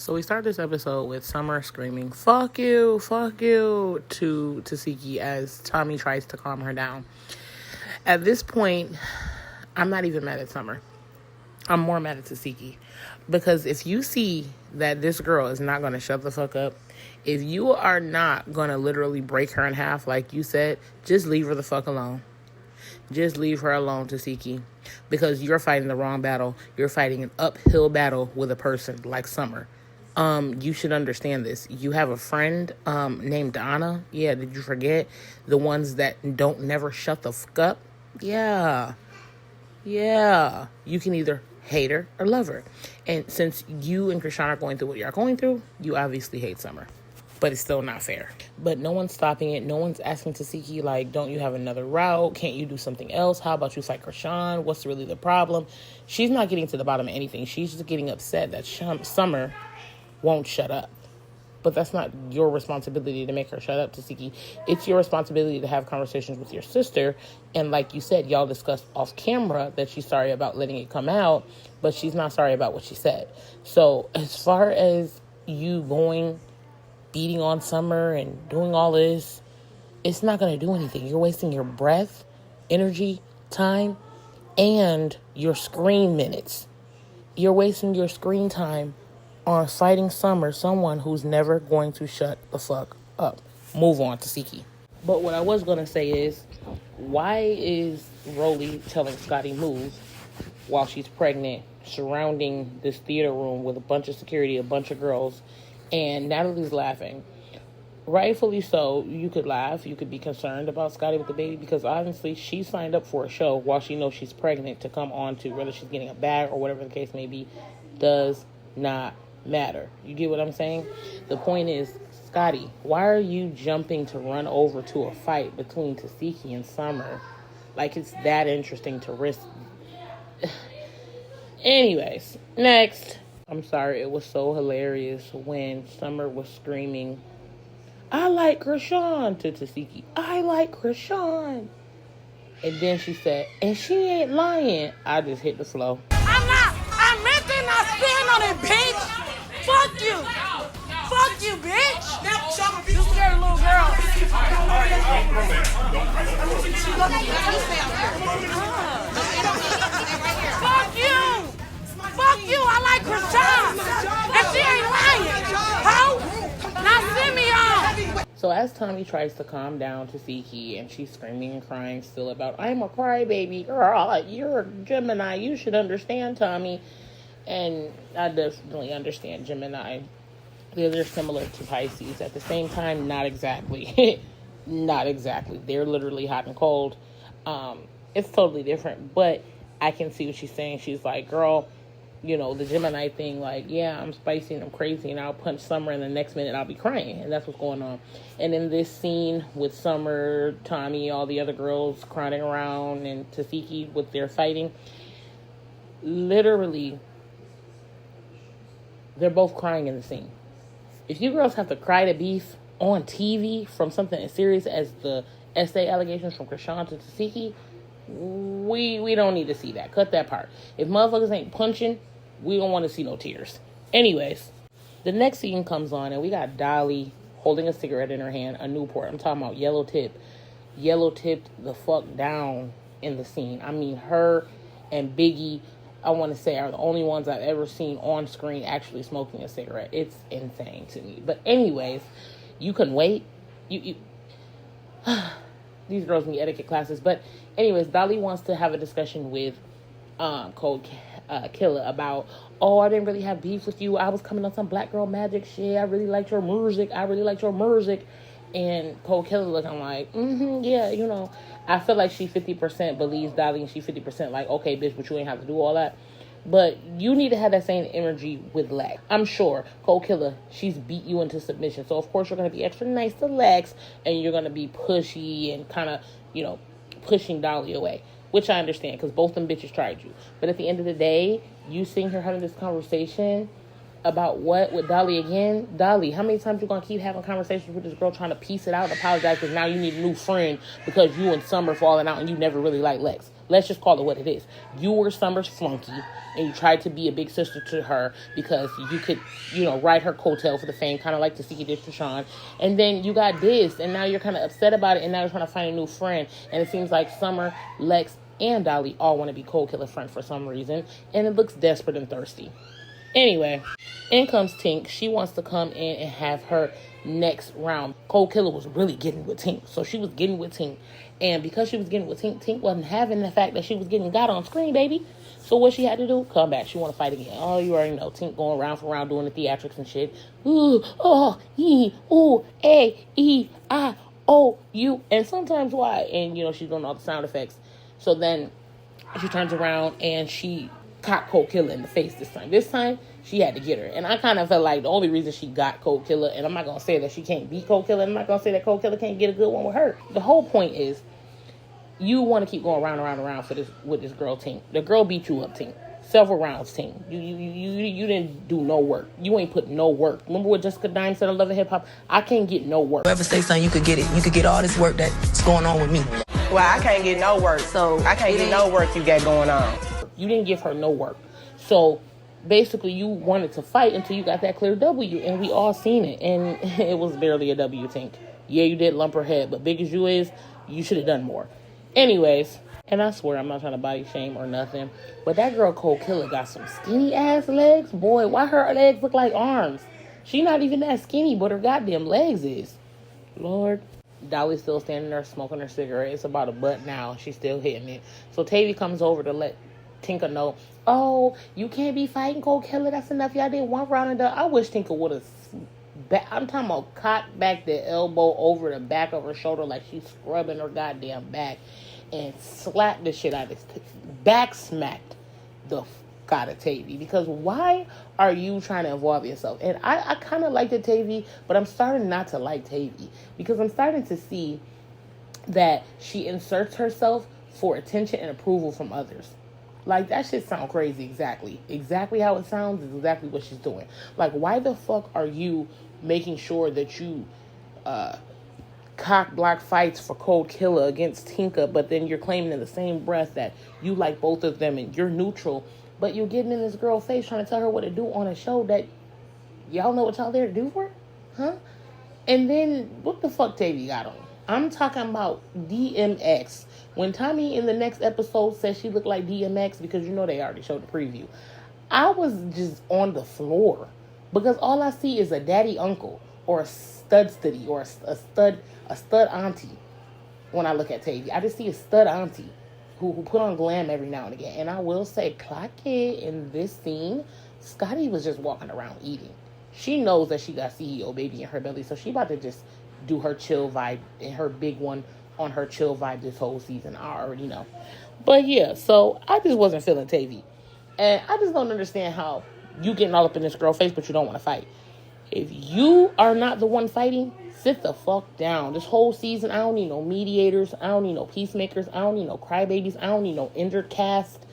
So we start this episode with Summer screaming, fuck you, to Tesehki as Tommy tries to calm her down. At this point, I'm not even mad at Summer. I'm more mad at Tesehki. Because if you see that this girl is not going to shut the fuck up, if you are not going to literally break her in half like you said, just leave her the fuck alone. Just leave her alone, Tesehki. Because you're fighting the wrong battle. You're fighting an uphill battle with a person like Summer. You should understand this. You have a friend named Donna. Yeah, did you forget? The ones that don't never shut the fuck up? Yeah. You can either hate her or love her. And since you and Krishan are going through what you're going through, you obviously hate Summer. But it's still not fair. But no one's stopping it. No one's asking Tesehki, like, don't you have another route? Can't you do something else? How about you fight Krishan? What's really the problem? She's not getting to the bottom of anything. She's just getting upset that Summer won't shut up. But that's not your responsibility to make her shut up, Tesehki. It's your responsibility to have conversations with your sister. And like you said, y'all discussed off camera that she's sorry about letting it come out, but she's not sorry about what she said. So as far as you beating on Summer and doing all this, it's not going to do anything. You're wasting your breath, energy, time, and your screen minutes. You're wasting your screen time on fighting Summer, someone who's never going to shut the fuck up. Move on, Tesehki. But what I was going to say is, why is Rolly telling Scotty move while she's pregnant, surrounding this theater room with a bunch of security, a bunch of girls, and Natalie's laughing? Rightfully so. You could laugh. You could be concerned about Scotty with the baby, because obviously she signed up for a show while she knows she's pregnant to come on to, whether she's getting a bag or whatever the case may be, does not matter. You get what I'm saying? The point is, Scotty, why are you jumping to run over to a fight between Tesehki and Summer? Like it's that interesting to risk. Anyways, next. I'm sorry, it was so hilarious when Summer was screaming, I like Krishan, to Tesehki. I like Krishan. And then she said, and she ain't lying. I just hit the flow. I'm meant to not stand on it, bitch. Fuck you, bitch. You scared little girl. Fuck you, I like Krishan. And she ain't lying. Ho? Now send me on. So as Tommy tries to calm down Tesehki, and she's screaming and crying still about, I'm a crybaby, girl, you're a Gemini, you should understand, Tommy. And I definitely understand Gemini. They're similar to Pisces. At the same time, not exactly. Not exactly. They're literally hot and cold. It's totally different. But I can see what she's saying. She's like, girl, you know, the Gemini thing, like, yeah, I'm spicy and I'm crazy and I'll punch Summer and the next minute I'll be crying. And that's what's going on. And in this scene with Summer, Tommy, all the other girls crowding around, and Tesehki with their fighting, literally, they're both crying in the scene. If you girls have to cry to beef on TV from something as serious as the essay allegations from Krishan to Tesehki, we don't need to see that. Cut that part. If motherfuckers ain't punching, we don't want to see no tears. Anyways, the next scene comes on, and we got Dolly holding a cigarette in her hand, a Newport. I'm talking about yellow tipped the fuck down in the scene. I mean, her and Biggie, I want to say, are the only ones I've ever seen on screen actually smoking a cigarette. It's insane to me. But anyways, you can wait. You these girls need etiquette classes. But anyways, Dolly wants to have a discussion with Cold Killer about, oh, I didn't really have beef with you. I was coming on some black girl magic shit. I really liked your music. And Cold Killer looking like, yeah, you know. I feel like she 50% believes Dolly, and she 50% like, okay, bitch, but you ain't have to do all that. But you need to have that same energy with Lex. I'm sure Cold Killer, she's beat you into submission. So, of course, you're going to be extra nice to Lex, and you're going to be pushy and kind of, you know, pushing Dolly away. Which I understand, because both them bitches tried you. But at the end of the day, you seeing her having this conversation About what? With Dolly again? Dolly, how many times you gonna keep having conversations with this girl trying to piece it out and apologize because now you need a new friend because you and Summer falling out and you never really liked Lex? Let's just call it what it is. You were Summer's flunky and you tried to be a big sister to her because you could, ride her coattail for the fame, kind of like Tesehki did to Sean. And then you got dissed and now you're kind of upset about it and now you're trying to find a new friend. And it seems like Summer, Lex, and Dolly all want to be Cold Killer friends for some reason. And it looks desperate and thirsty. Anyway, in comes Tink. She wants to come in and have her next round. Cold Killer was really getting with Tink. So she was getting with Tink. And because she was getting with Tink, Tink wasn't having the fact that she was getting got on screen, baby. So what she had to do? Come back. She want to fight again. Oh, you already know. Tink going round for round doing the theatrics and shit. Ooh, oh, ee, ooh, A, E, I, O, U. And sometimes Y. And, she's doing all the sound effects. So then she turns around and she caught Cold Killer in the face this time. This time, she had to get her. And I kind of felt like the only reason she got Cold Killer, and I'm not going to say that she can't beat Cold Killer, I'm not going to say that Cold Killer can't get a good one with her. The whole point is, you want to keep going round and round and round with this girl, Tink. The girl beat you up, Tink. Several rounds, Tink. You didn't do no work. You ain't put no work. Remember what Jessica Dime said on Love and Hip Hop? I can't get no work. Whoever say something, you could get it. You could get all this work that's going on with me. Well, I can't get no work. So I can't get no work you got going on. You didn't give her no work. So basically you wanted to fight until you got that clear W, and we all seen it, and it was barely a W, Tink. Yeah, you did lump her head, but big as you is, you should have done more. Anyways, and I swear I'm not trying to body shame or nothing, but that girl Cold Killer got some skinny ass legs. Boy, why her legs look like arms? She not even that skinny, but her goddamn legs is. Lord. Dolly's still standing there smoking her cigarette. It's about a butt now. She's still hitting it. So Tavy comes over to let Tinker know, oh, you can't be fighting Cold Killer. That's enough. Y'all did one round and done. I wish Tinker would have, I'm talking about cocked back the elbow over the back of her shoulder like she's scrubbing her goddamn back and slapped the shit out of this, back smacked the out of Tavy. Because why are you trying to involve yourself? And I kind of liked it, Tavy, but I'm starting not to like Tavy because I'm starting to see that she inserts herself for attention and approval from others. Like, that shit sound crazy. Exactly how it sounds is exactly what she's doing. Like, why the fuck are you making sure that you cock block fights for Cold Killer against Tinka, but then you're claiming in the same breath that you like both of them and you're neutral, but you're getting in this girl's face trying to tell her what to do on a show that y'all know what y'all there to do for? Huh? And then, what the fuck Tavy got on? I'm talking about DMX. When Tommy in the next episode said she looked like DMX, because they already showed the preview, I was just on the floor. Because all I see is a daddy uncle or a stud studdy or a stud auntie when I look at Tavy. I just see a stud auntie who put on glam every now and again. And I will say, clock it, in this scene, Scotty was just walking around eating. She knows that she got CEO baby in her belly, so she about to just do her chill vibe and her big one on her chill vibe this whole season. I already know. But yeah, so I just wasn't feeling Tavy. And I just don't understand how you getting all up in this girl's face, but you don't want to fight. If you are not the one fighting, sit the fuck down. This whole season, I don't need no mediators. I don't need no peacemakers. I don't need no crybabies. I don't need no injured cast.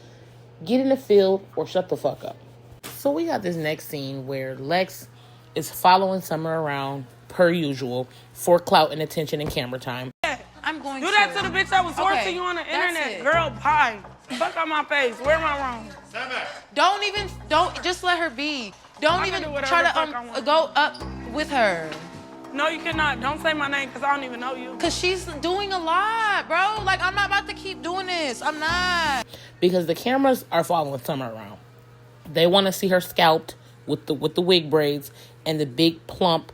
Get in the field or shut the fuck up. So we got this next scene where Lex is following Summer around, per usual, for clout and attention and camera time. I'm going to. Do that to the bitch that was forcing you on the internet. Girl, pie. Fuck on my face. Where am I wrong? Don't just let her be. Don't even try to go up with her. No, you cannot. Don't say my name because I don't even know you. Because she's doing a lot, bro. Like, I'm not about to keep doing this. I'm not. Because the cameras are following Summer around. They want to see her scalped with the wig braids and the big plump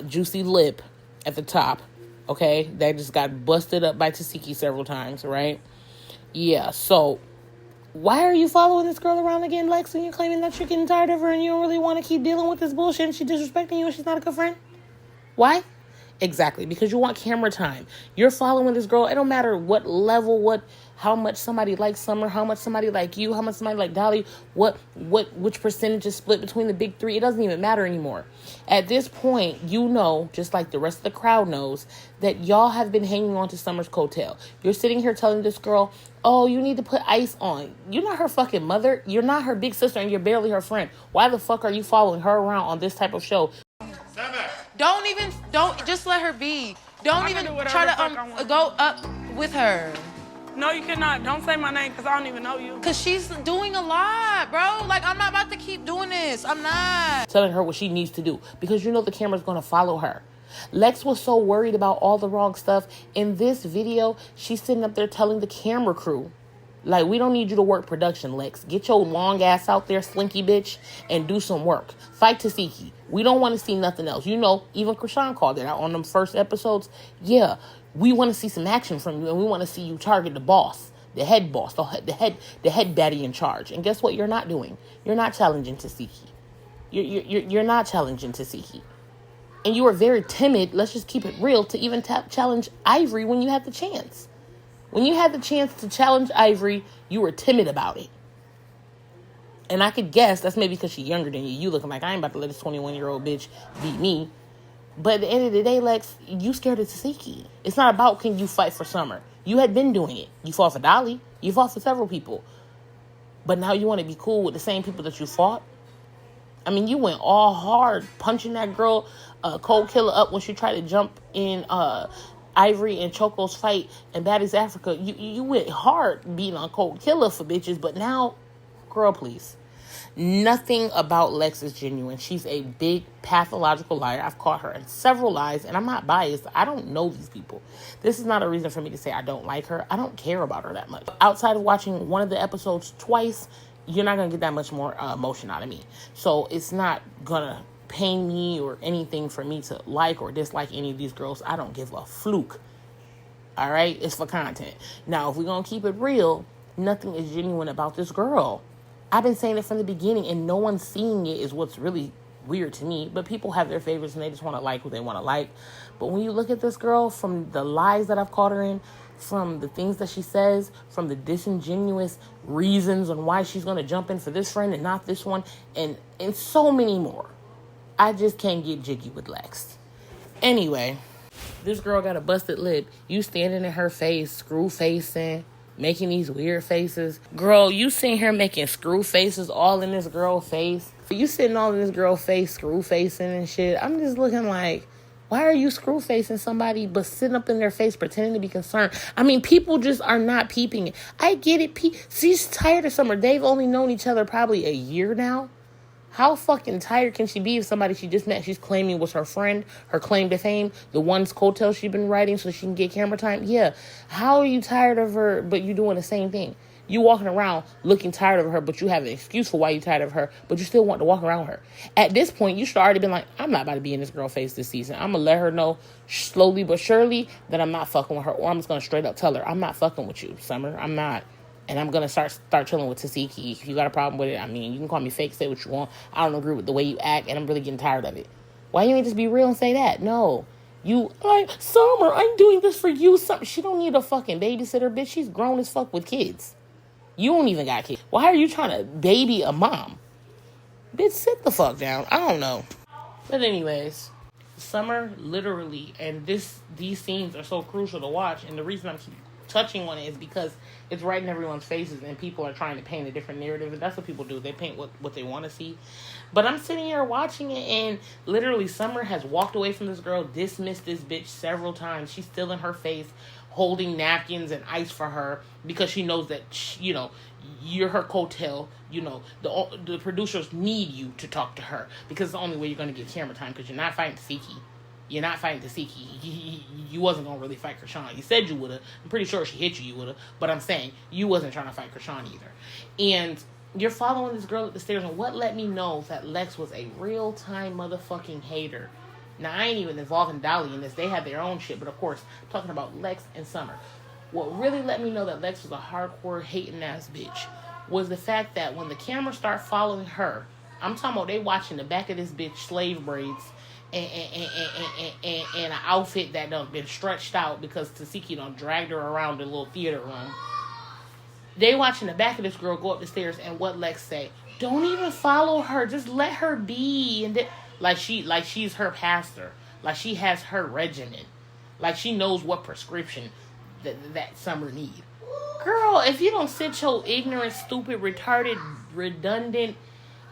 juicy lip at the top. Okay? That just got busted up by Tesehki several times, right? Yeah, so why are you following this girl around again, Lex, and you're claiming that you're getting tired of her and you don't really want to keep dealing with this bullshit and she's disrespecting you and she's not a good friend? Why? Exactly, because you want camera time. You're following this girl. It don't matter what level, how much somebody likes Summer, how much somebody like you, how much somebody like Dolly, which percentage is split between the big three. It doesn't even matter anymore. At this point, you know, just like the rest of the crowd knows, that y'all have been hanging on to Summer's coattail. You're sitting here telling this girl, oh, you need to put ice on. You're not her fucking mother. You're not her big sister, and you're barely her friend. Why the fuck are you following her around on this type of show? Don't just let her be. Don't even try to go up with her. No, you cannot. Don't say my name because I don't even know you. Because she's doing a lot, bro. Like, I'm not about to keep doing this. I'm not. Telling her what she needs to do because you know the camera's going to follow her. Lex was so worried about all the wrong stuff. In this video, she's sitting up there telling the camera crew, like, we don't need you to work production, Lex. Get your long ass out there, slinky bitch, and do some work. Fight Tesehki. We don't want to see nothing else. You know, even Krishan called it out on them first episodes. Yeah, we want to see some action from you, and we want to see you target the boss, the head boss, the head baddie in charge. And guess what? You're not doing. You're not challenging Tesehki. You're not challenging Tesehki. And you were very timid. Let's just keep it real to even challenge Ivory when you had the chance. When you had the chance to challenge Ivory, you were timid about it. And I could guess that's maybe because she's younger than you. You looking like, I ain't about to let this 21-year-old bitch beat me. But at the end of the day, Lex, you scared of Tesehki. It's not about can you fight for Summer. You had been doing it. You fought for Dolly. You fought for several people. But now you want to be cool with the same people that you fought? I mean, you went all hard punching that girl, Cold Killer, up when she tried to jump in Ivory and Choco's fight in Baddies Africa. You went hard beating on Cold Killer for bitches, but now, girl, please. Nothing about Lex is genuine. She's a big pathological liar. I've caught her in several lies, and I'm not biased. I don't know these people. This is not a reason for me to say I don't like her. I don't care about her that much. Outside of watching one of the episodes twice, you're not going to get that much more emotion out of me. So it's not going to pain me or anything for me to like or dislike any of these girls. I don't give a fluke. All right? It's for content. Now, if we're going to keep it real, nothing is genuine about this girl. I've been saying it from the beginning, and no one's seeing it is what's really weird to me. But people have their favorites, and they just want to like who they want to like. But when you look at this girl, from the lies that I've caught her in, from the things that she says, from the disingenuous reasons on why she's going to jump in for this friend and not this one, and so many more, I just can't get jiggy with Lex. Anyway, this girl got a busted lip. You standing in her face, screw facing, making these weird faces. Girl, you sitting here making screw faces all in this girl's face. You sitting all in this girl's face, screw facing and shit. I'm just looking like, why are you screw facing somebody but sitting up in their face pretending to be concerned? I mean, people just are not peeping it. I get it. She's tired of Summer. They've only known each other probably a year now. How fucking tired can she be if somebody she just met, she's claiming was her friend, her claim to fame, the one's coattail she's been writing so she can get camera time? Yeah. How are you tired of her, but you doing the same thing? You walking around looking tired of her, but you have an excuse for why you tired of her, but you still want to walk around with her. At this point, you should already been like, I'm not about to be in this girl face this season. I'm going to let her know slowly but surely that I'm not fucking with her, or I'm just going to straight up tell her, I'm not fucking with you, Summer. I'm not. And I'm going to start chilling with Tesehki. If you got a problem with it, I mean, you can call me fake, say what you want. I don't agree with the way you act, and I'm really getting tired of it. Why you ain't just be real and say that? No. Summer, I'm doing this for you. She don't need a fucking babysitter, bitch. She's grown as fuck with kids. You don't even got kids. Why are you trying to baby a mom? Bitch, sit the fuck down. I don't know. But anyways, Summer literally, and these scenes are so crucial to watch, and the reason I'm touching on it is because it's right in everyone's faces and people are trying to paint a different narrative, and that's what people do. They paint what they want to see. But I'm sitting here watching it, and literally Summer has walked away from this girl, dismissed this bitch several times. She's still in her face, holding napkins and ice for her because she knows that, you're her coattail. The producers need you to talk to her because it's the only way you're going to get camera time, because you're not fighting Tesehki. You're not fighting Tesehki. You wasn't going to really fight Krishan. You said you would have. I'm pretty sure she hit you would have. But I'm saying, you wasn't trying to fight Krishan either. And you're following this girl up the stairs. And what let me know that Lex was a real-time motherfucking hater. Now, I ain't even involving Dolly in this. They had their own shit. But, of course, I'm talking about Lex and Summer. What really let me know that Lex was a hardcore hating-ass bitch was the fact that when the camera started following her, I'm talking about they watching the back of this bitch slave braids and an outfit that done been stretched out because Tesehki done dragged her around the little theater room. They watching the back of this girl go up the stairs, and what Lex say? Don't even follow her. Just let her be. And like she's her pastor. Like she has her regimen. Like she knows what prescription that Summer need. Girl, if you don't sit your ignorant, stupid, retarded, redundant,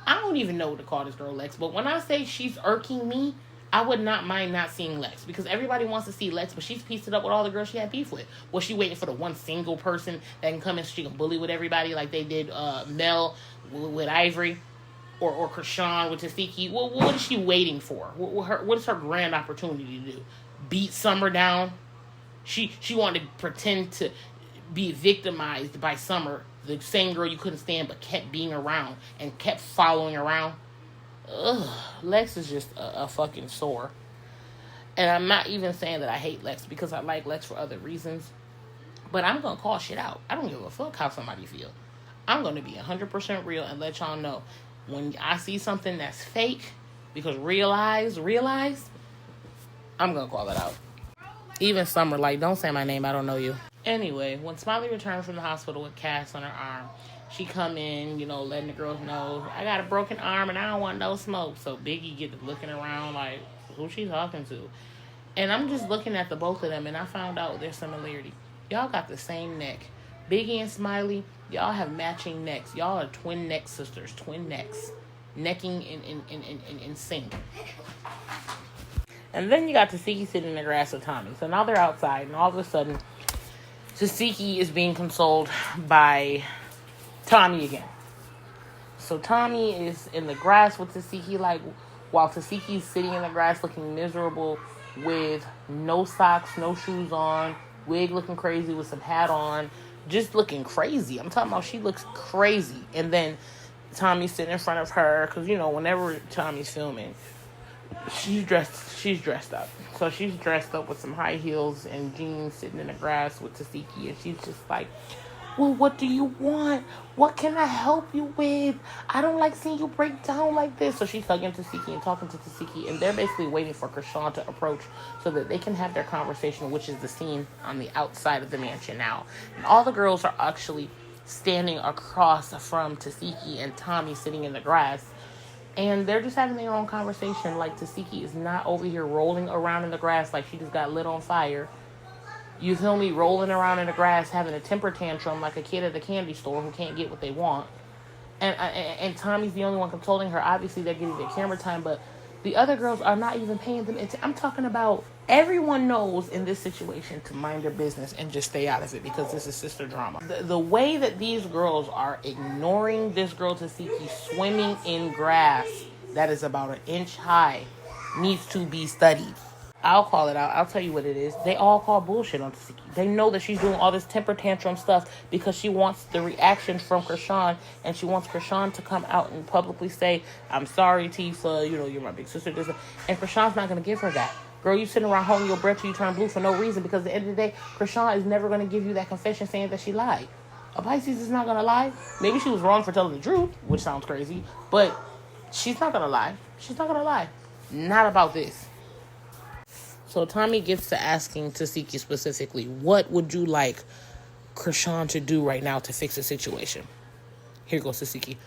I don't even know what to call this girl Lex. But when I say she's irking me, I would not mind not seeing Lex. Because everybody wants to see Lex, but she's pieced it up with all the girls she had beef with. Was she waiting for the one single person that can come in so she can bully with everybody like they did Mel with Ivory? Or Krishan with Tesehki? What is she waiting for? What is her grand opportunity to do? Beat Summer down? She wanted to pretend to be victimized by Summer, the same girl you couldn't stand but kept being around and kept following around. Ugh, Lex is just a fucking sore. And I'm not even saying that I hate Lex because I like Lex for other reasons. But I'm going to call shit out. I don't give a fuck how somebody feel. I'm going to be 100% real and let y'all know. When I see something that's fake, because realize, I'm going to call it out. Even Summer, like, don't say my name, I don't know you. Anyway, when Smiley returned from the hospital with cast on her arm, she come in, letting the girls know, I got a broken arm and I don't want no smoke. So Biggie get to looking around like, who she talking to? And I'm just looking at the both of them and I found out their similarity. Y'all got the same neck. Biggie and Smiley, y'all have matching necks. Y'all are twin neck sisters, twin necks. Necking in sync. And then you got Tesehki sitting in the grass with Tommy. So now they're outside, and all of a sudden, Tesehki is being consoled by Tommy again. So Tommy is in the grass with Tesehki, like, while Tesehki's sitting in the grass looking miserable with no socks, no shoes on, wig looking crazy with some hat on, just looking crazy. I'm talking about she looks crazy. And then Tommy's sitting in front of her, because, whenever Tommy's filming, she's dressed up. So she's dressed up with some high heels and jeans sitting in the grass with Tesehki, and she's just like, well, what do you want? What can I help you with? I don't like seeing you break down like this. So she's hugging Tesehki and talking to Tesehki, and they're basically waiting for Krishan to approach so that they can have their conversation, which is the scene on the outside of the mansion now. And all the girls are actually standing across from Tesehki and Tommy sitting in the grass. And they're just having their own conversation. Like, Tesehki is not over here rolling around in the grass like she just got lit on fire. You feel me? Rolling around in the grass, having a temper tantrum like a kid at the candy store who can't get what they want. And Tommy's the only one controlling her. Obviously, they're getting their camera time, but the other girls are not even paying them attention. I'm talking about everyone knows in this situation to mind their business and just stay out of it because this is sister drama. The way that these girls are ignoring this girl Tesehki swimming in grass that is about an inch high needs to be studied. I'll call it out. I'll tell you what it is. They all call bullshit on Tesehki. They know that she's doing all this temper tantrum stuff because she wants the reaction from Krishan, and she wants Krishan to come out and publicly say, I'm sorry, Tifa, you're my big sister. And Krishan's not going to give her that. Girl, you sitting around holding your breath till you turn blue for no reason, because at the end of the day, Krishan is never going to give you that confession saying that she lied. A Pisces is not going to lie. Maybe she was wrong for telling the truth, which sounds crazy, but she's not going to lie. She's not going to lie. Not about this. So Tommy gets to asking Tesehki specifically, what would you like Krishan to do right now to fix the situation? Here goes Tesehki.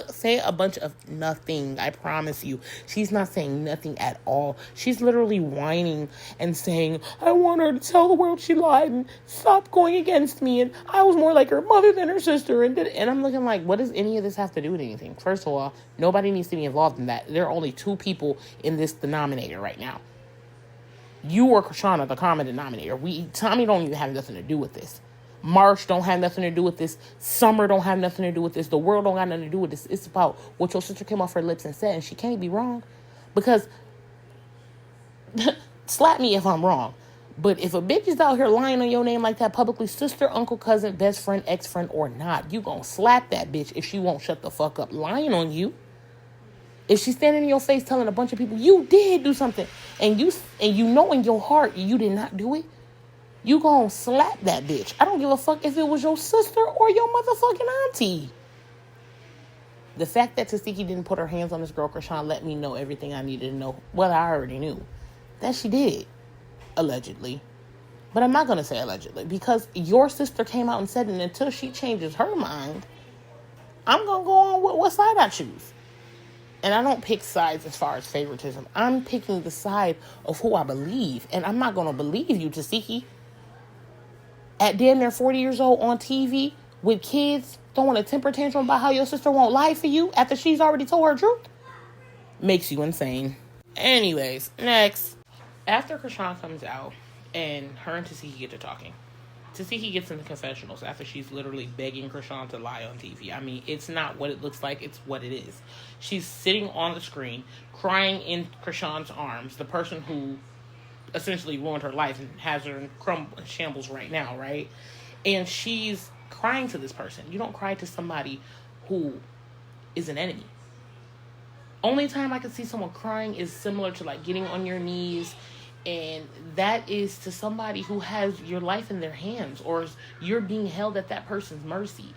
Say a bunch of nothing. I promise you. She's not saying nothing at all. She's literally whining and saying, I want her to tell the world she lied and stop going against me, and I was more like her mother than her sister. And I'm looking like, what does any of this have to do with anything? First of all, nobody needs to be involved in that. There are only two people in this denominator right now. You or Krishan are the common denominator. Tommy don't even have nothing to do with this. Marsh don't have nothing to do with this. Summer don't have nothing to do with this. The world don't got nothing to do with this. It's about what your sister came off her lips and said, and she can't be wrong. Because, slap me if I'm wrong, but if a bitch is out here lying on your name like that publicly, sister, uncle, cousin, best friend, ex-friend, or not, you gonna slap that bitch if she won't shut the fuck up lying on you. If she's standing in your face telling a bunch of people, you did do something, and you know in your heart you did not do it, you gonna slap that bitch. I don't give a fuck if it was your sister or your motherfucking auntie. The fact that Tesehki didn't put her hands on this girl, Krishan, let me know everything I needed to know. Well, I already knew. That she did. Allegedly. But I'm not going to say allegedly. Because your sister came out and said it, and until she changes her mind, I'm going to go on with what side I choose. And I don't pick sides as far as favoritism. I'm picking the side of who I believe. And I'm not going to believe you, Tesehki. At damn near 40 years old on TV with kids throwing a temper tantrum about how your sister won't lie for you after she's already told her truth. Makes you insane. Anyways, next. After Krishan comes out and her and Tesehki get to talking, Tesehki gets in the confessionals after she's literally begging Krishan to lie on TV. I mean, it's not what it looks like, it's what it is. She's sitting on the screen, crying in Krishan's arms, the person who essentially ruined her life and has her in shambles right now, right? And she's crying to this person. You don't cry to somebody who is an enemy. Only time I can see someone crying is similar to like getting on your knees, and that is to somebody who has your life in their hands, or you're being held at that person's mercy.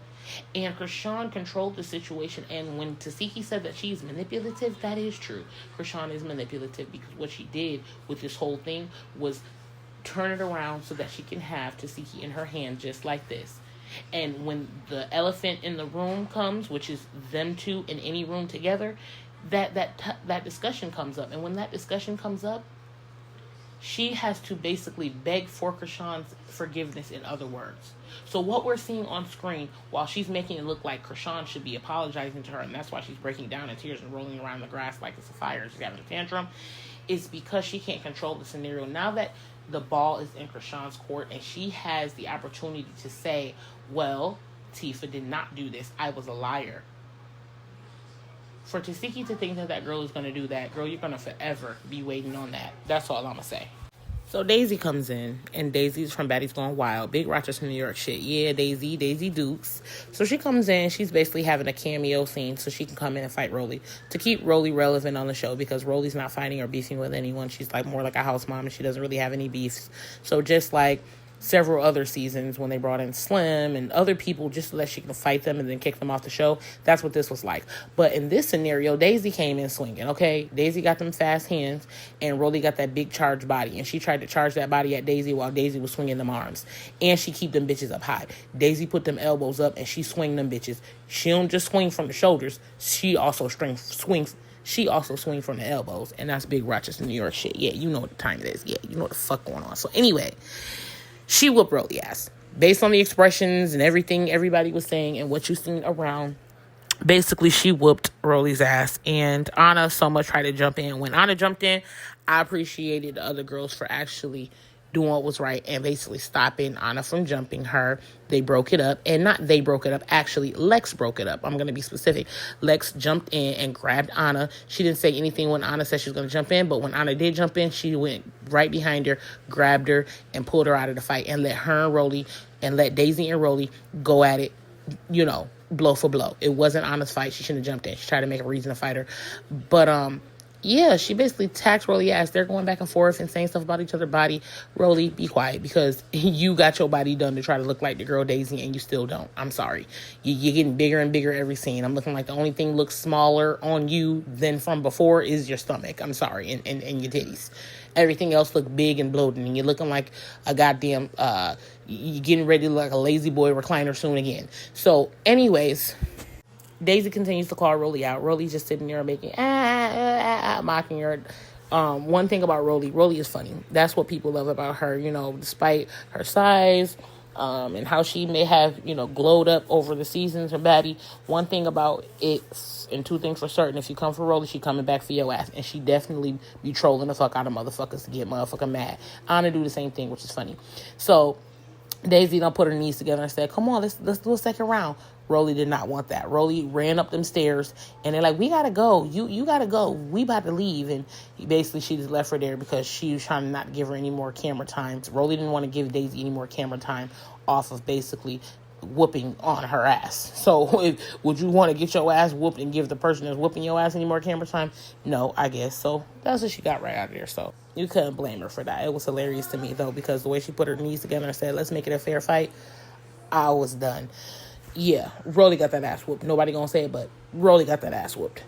And Krishan controlled the situation, and when Tesehki said that she's manipulative, that is true. Krishan is manipulative because what she did with this whole thing was turn it around so that she can have Tesehki in her hand just like this. And when the elephant in the room comes, which is them two in any room together, that discussion comes up. And when that discussion comes up, she has to basically beg for Krishan's forgiveness, in other words. So what we're seeing on screen, while she's making it look like Krishan should be apologizing to her, and that's why she's breaking down in tears and rolling around the grass like it's a fire and she's having a tantrum, is because she can't control the scenario. Now that the ball is in Krishan's court and she has the opportunity to say, well, Tifa did not do this. I was a liar. For Tesehki to think that that girl is going to do that, girl, you're going to forever be waiting on that. That's all I'm going to say. So Daisy comes in, and Daisy's from Baddies Gone Wild. Big Rochester, New York shit. Yeah, Daisy Dukes. So she comes in, she's basically having a cameo scene so she can come in and fight Rolly. To keep Rolly relevant on the show, because Rolly's not fighting or beefing with anyone. She's like more like a house mom, and she doesn't really have any beefs. So just like several other seasons when they brought in Slim and other people just so that she can fight them and then kick them off the show, that's what this was like. But in this scenario, Daisy came in swinging, okay? Daisy got them fast hands, and Rolly got that big charged body, and she tried to charge that body at Daisy while Daisy was swinging them arms, and she keep them bitches up high. Daisy put them elbows up, and she swing them bitches. She don't just swing from the shoulders, she also swings from the elbows, and that's big Rochester, New York shit. Yeah, you know what the time it is. Yeah, you know what the fuck going on. So anyway, she whooped Rolly ass. Based on the expressions and everything everybody was saying and what you seen around, basically she whooped Rolly's ass. And Anna so much tried to jump in. When Anna jumped in, I appreciated the other girls for actually doing what was right and basically stopping Anna from jumping her. They broke it up. And not they broke it up. Actually, Lex broke it up. I'm going to be specific. Lex jumped in and grabbed Anna. She didn't say anything when Anna said she was going to jump in. But when Anna did jump in, she went right behind her, grabbed her, and pulled her out of the fight. And let her and Rolly, and let Daisy and Rolly go at it, you know, blow for blow. It wasn't Anna's fight. She shouldn't have jumped in. She tried to make a reason to fight her. But, yeah, she basically taxed Rolly ass. They're going back and forth and saying stuff about each other's body. Rolly, be quiet, because you got your body done to try to look like the girl Daisy, and you still don't. I'm sorry. You're getting bigger and bigger every scene. I'm looking like the only thing looks smaller on you than from before is your stomach. I'm sorry, and your titties. Everything else look big and bloated, and you're looking like a goddamn, you're getting ready to look like a lazy boy recliner soon again. So, anyways, Daisy continues to call Rolly out. Rolly's just sitting there making mocking her. One thing about Rolly is funny. That's what people love about her, you know, despite her size, and how she may have, you know, glowed up over the seasons, her baddie. One thing about it, and two things for certain, if you come for Rolly, she coming back for your ass. And she definitely be trolling the fuck out of motherfuckers to get motherfucking mad. Anna do the same thing, which is funny. So Daisy done put her knees together and said, come on, let's do a second round. Rolly did not want that. Rolly ran up them stairs, and they're like, we gotta go. You gotta go. We about to leave. And basically she just left her there because she was trying to not give her any more camera time. Rolly didn't want to give Daisy any more camera time off of basically whooping on her ass. So would you want to get your ass whooped and give the person that's whooping your ass any more camera time? No, I guess. So that's what she got right out of there. So you couldn't blame her for that. It was hilarious to me, though, because the way she put her knees together and said, let's make it a fair fight, I was done. Yeah, Rolly got that ass whooped. Nobody gonna say it, but Rolly got that ass whooped.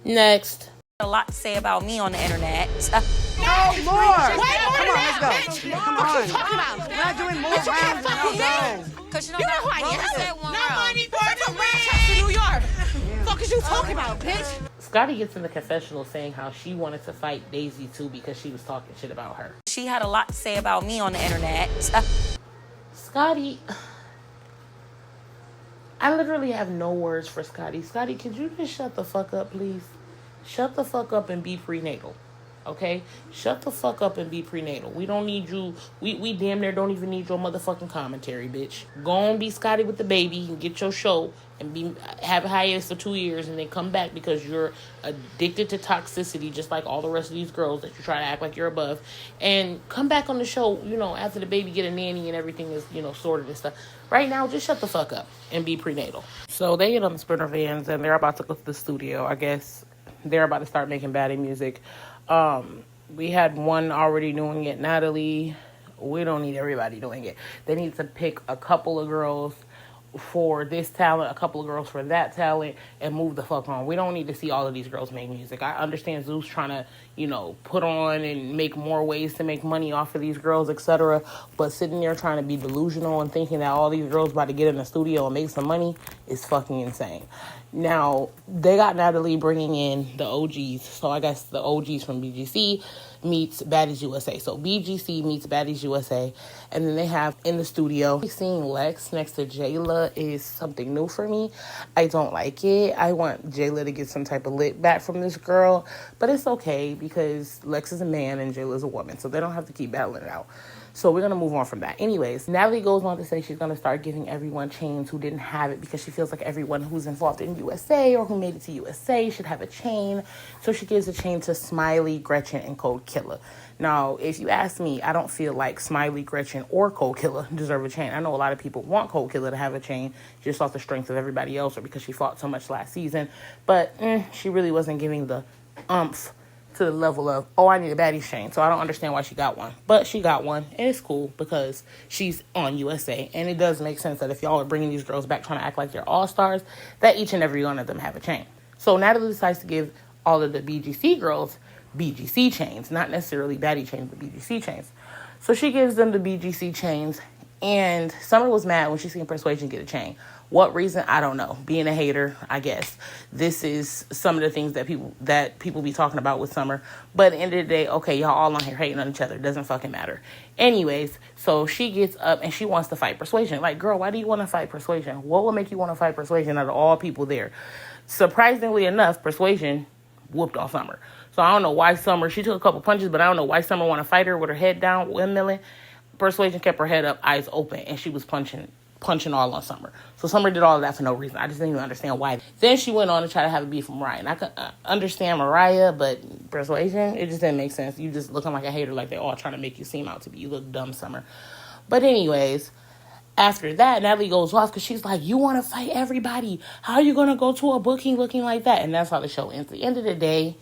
Next. A lot to say about me on the internet. No more. Come on, let's go. Come on. What you talking about? We're not doing more Bitch, you can't rounds. fuck with me. Cause you know, You know who I Rolly am. said one No round. money for the Manchester, New York. Fuck is you talking about, bitch? Scotty gets in the confessional saying how she wanted to fight Daisy too because she was talking shit about her. She had a lot to say about me on the internet. Scotty, I literally have no words for Scotty. Scotty, could you just shut the fuck up, please? Shut the fuck up and be prenatal. Okay? Shut the fuck up and be prenatal. We don't need you. We damn near don't even need your motherfucking commentary, bitch. Go on, be Scotty with the baby and get your show and have a hiatus for 2 years and then come back because you're addicted to toxicity just like all the rest of these girls that you try to act like you're above. And come back on the show, after the baby get a nanny and everything is, sorted and stuff. Right now, just shut the fuck up and be prenatal. So they get on the Sprinter vans and they're about to go to the studio. I guess they're about to start making baddie music. We had one already doing it, Natalie. We don't need everybody doing it. They need to pick a couple of girls for this talent, a couple of girls for that talent, and move the fuck on. We don't need to see all of these girls make music. I understand Zeus trying to, put on and make more ways to make money off of these girls, etc. But sitting there trying to be delusional and thinking that all these girls about to get in the studio and make some money is fucking insane. Now, they got Natalie bringing in the OGs. So I guess the OGs from BGC meets Baddies USA. So BGC meets Baddies USA. And then they have in the studio, seeing Lex next to Jayla is something new for me. I don't like it. I want Jayla to get some type of lit back from this girl. But it's okay because Lex is a man and Jayla is a woman. So they don't have to keep battling it out. So we're going to move on from that. Anyways, Natalie goes on to say she's going to start giving everyone chains who didn't have it because she feels like everyone who's involved in USA or who made it to USA should have a chain. So she gives a chain to Smiley, Gretchen, and Cold Killer. Now, if you ask me, I don't feel like Smiley, Gretchen, or Cold Killer deserve a chain. I know a lot of people want Cold Killer to have a chain just off the strength of everybody else or because she fought so much last season. But she really wasn't giving the oomph to the level of, I need a baddie chain. So I don't understand why she got one. But she got one, and it's cool because she's on USA. And it does make sense that if y'all are bringing these girls back trying to act like they're all-stars, that each and every one of them have a chain. So Natalie decides to give all of the BGC girls BGC chains. Not necessarily baddie chains, but BGC chains. So she gives them the BGC chains. And Summer was mad when she seen Persuasion get a chain. What reason? I don't know. Being a hater, I guess. This is some of the things that people be talking about with Summer. But at the end of the day, okay, y'all all on here hating on each other. It doesn't fucking matter. Anyways, so she gets up and she wants to fight Persuasion. Like, girl, why do you want to fight Persuasion? What will make you want to fight Persuasion out of all people there? Surprisingly enough, Persuasion whooped on Summer. So I don't know why Summer, she took a couple punches, but I don't know why Summer want to fight her with her head down, windmilling. Persuasion kept her head up, eyes open, and she was punching all on Summer. So Summer did all of that for no reason. I just didn't even understand why. Then she went on to try to have a beef with Mariah. And I could understand Mariah, but Persuasion, it just didn't make sense. You just looking like a hater, like they all trying to make you seem out to be. You look dumb, Summer. But anyways, after that, Natalie goes off because she's like, you want to fight everybody. How are you going to go to a booking looking like that? And that's how the show ends. At the end of the day,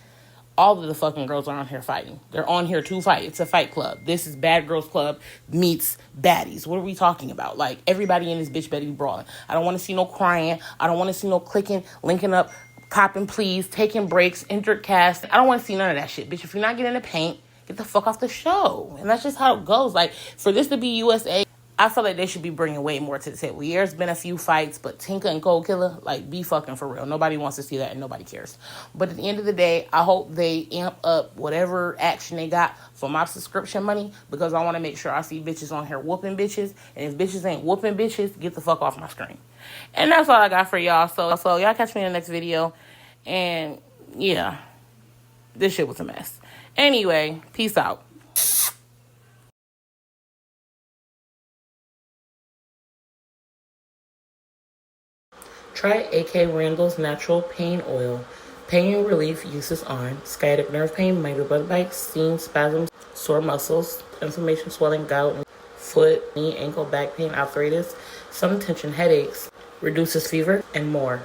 all of the fucking girls are on here fighting. They're on here to fight. It's a fight club. This is Bad Girls Club meets Baddies. What are we talking about? Like, everybody in this bitch better be brawling. I don't want to see no crying. I don't want to see no clicking, linking up, copping please, taking breaks, injured cast. I don't want to see none of that shit. Bitch, if you're not getting the paint, get the fuck off the show. And that's just how it goes. Like, for this to be USA, I feel like they should be bringing way more to the table. There's been a few fights, but Tinka and Cold Killer, like, be fucking for real. Nobody wants to see that and nobody cares. But at the end of the day, I hope they amp up whatever action they got for my subscription money because I want to make sure I see bitches on here whooping bitches. And if bitches ain't whooping bitches, get the fuck off my screen. And that's all I got for y'all. So y'all catch me in the next video. And yeah, this shit was a mess. Anyway, peace out. Try AK Randall's Natural Pain Oil. Pain relief uses on sciatic nerve pain, minor blood bites, sting, spasms, sore muscles, inflammation, swelling, gout, foot, knee, ankle, back pain, arthritis, some tension, headaches, reduces fever, and more.